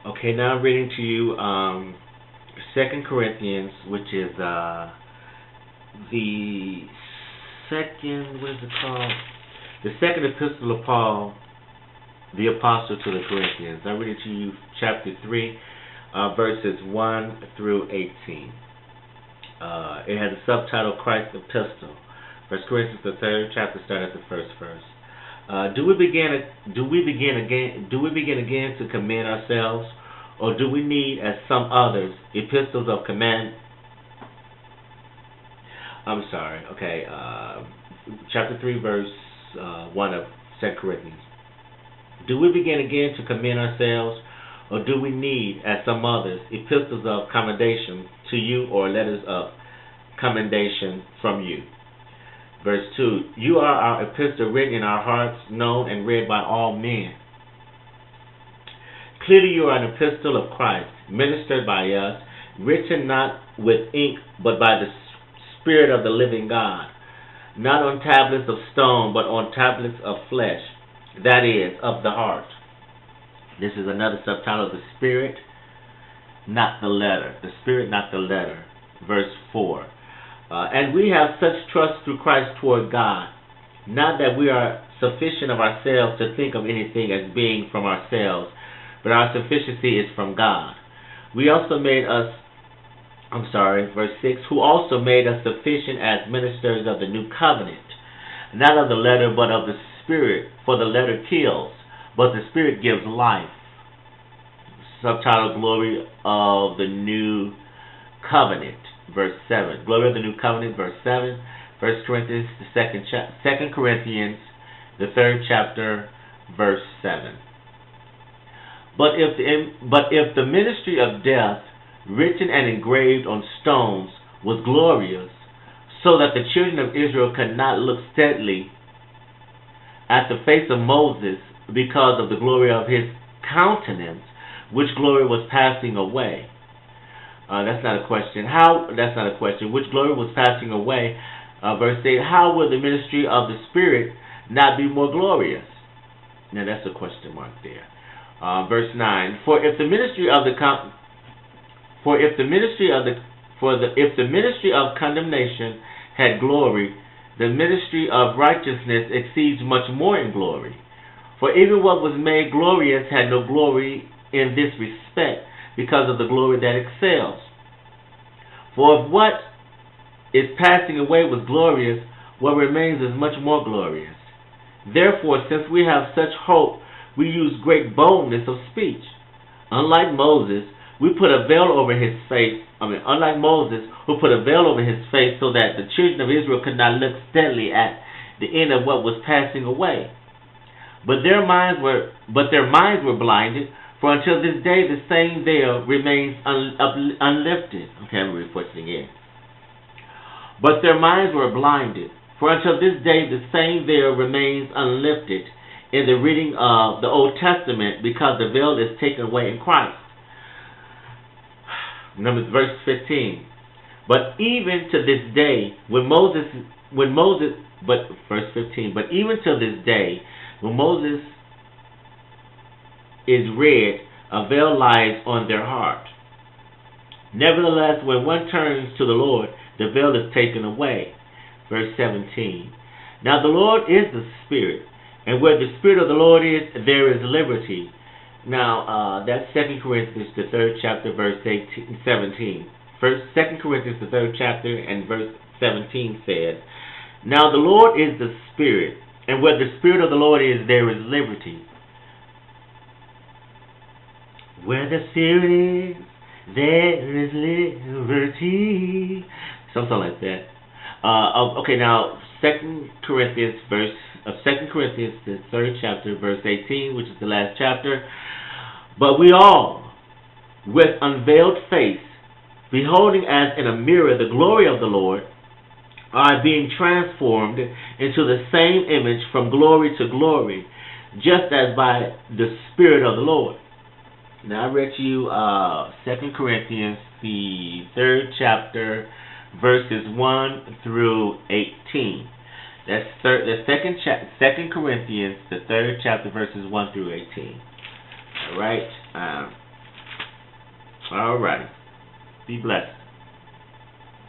Okay, now I'm reading to you 2 Corinthians, which is the second, what is it called? The second epistle of Paul, the apostle to the Corinthians. I'm reading to you chapter 3, verses 1 through 18. It has a subtitle, Christ's Epistle. 1 Corinthians, the third chapter, start at the first verse. Do we begin again to commend ourselves, or do we need, as some others, epistles of command? I'm sorry. Okay, chapter 3, verse 1 of 2 Corinthians. Do we begin again to commend ourselves, or do we need, as some others, epistles of commendation to you, or letters of commendation from you? Verse 2, you are our epistle written in our hearts, known and read by all men. Clearly you are an epistle of Christ, ministered by us, written not with ink, but by the Spirit of the living God, not on tablets of stone, but on tablets of flesh, that is, of the heart. This is another subtitle, the Spirit, not the letter. The Spirit, not the letter. Verse 4. And we have such trust through Christ toward God, not that we are sufficient of ourselves to think of anything as being from ourselves, but our sufficiency is from God. Verse 6, who also made us sufficient as ministers of the new covenant, not of the letter, but of the Spirit, for the letter kills, but the Spirit gives life. Subtitle, Glory of the New Covenant. Verse 7. Glory of the New Covenant, verse 7. 1 Corinthians, the 2 Corinthians, the 3rd chapter, verse 7. But if the ministry of death, written and engraved on stones, was glorious, so that the children of Israel could not look steadily at the face of Moses because of the glory of his countenance, which glory was passing away. That's not a question. That's not a question. Which glory was passing away? Verse 8. How will the ministry of the Spirit not be more glorious? Now that's a question mark there. Verse 9. If the ministry of condemnation had glory, the ministry of righteousness exceeds much more in glory. For even what was made glorious had no glory in this respect, because of the glory that excels. For if what is passing away was glorious, what remains is much more glorious. Therefore, since we have such hope, we use great boldness of speech. Unlike Moses, we put a veil over his face. Unlike Moses, who put a veil over his face so that the children of Israel could not look steadily at the end of what was passing away. But their minds were blinded. For until this day, the same veil remains unlifted. Okay, I'm reflecting again. But their minds were blinded. For until this day, the same veil remains unlifted in the reading of the Old Testament, because the veil is taken away in Christ. Verse 15. But even to this day, verse 15. But even to this day, when Moses is read, a veil lies on their heart. Nevertheless, when one turns to the Lord, the veil is taken away. Verse 17. Now the Lord is the Spirit, and where the Spirit of the Lord is, there is liberty. Now, that's 2 Corinthians, the 3rd chapter, verse 17. 2 Corinthians, the 3rd chapter, and verse 17 says, Now the Lord is the Spirit, and where the Spirit of the Lord is, there is liberty. Where the Spirit is, there is liberty. Something like that. Okay, now 2 Corinthians, the 3rd chapter, verse 18, which is the last chapter. But we all, with unveiled face, beholding as in a mirror the glory of the Lord, are being transformed into the same image from glory to glory, just as by the Spirit of the Lord. Now I read to you 2 Corinthians, the 3rd chapter, verses 1 through 18. That's the 2 Corinthians, the 3rd chapter, verses 1 through 18. All right. All right. Be blessed.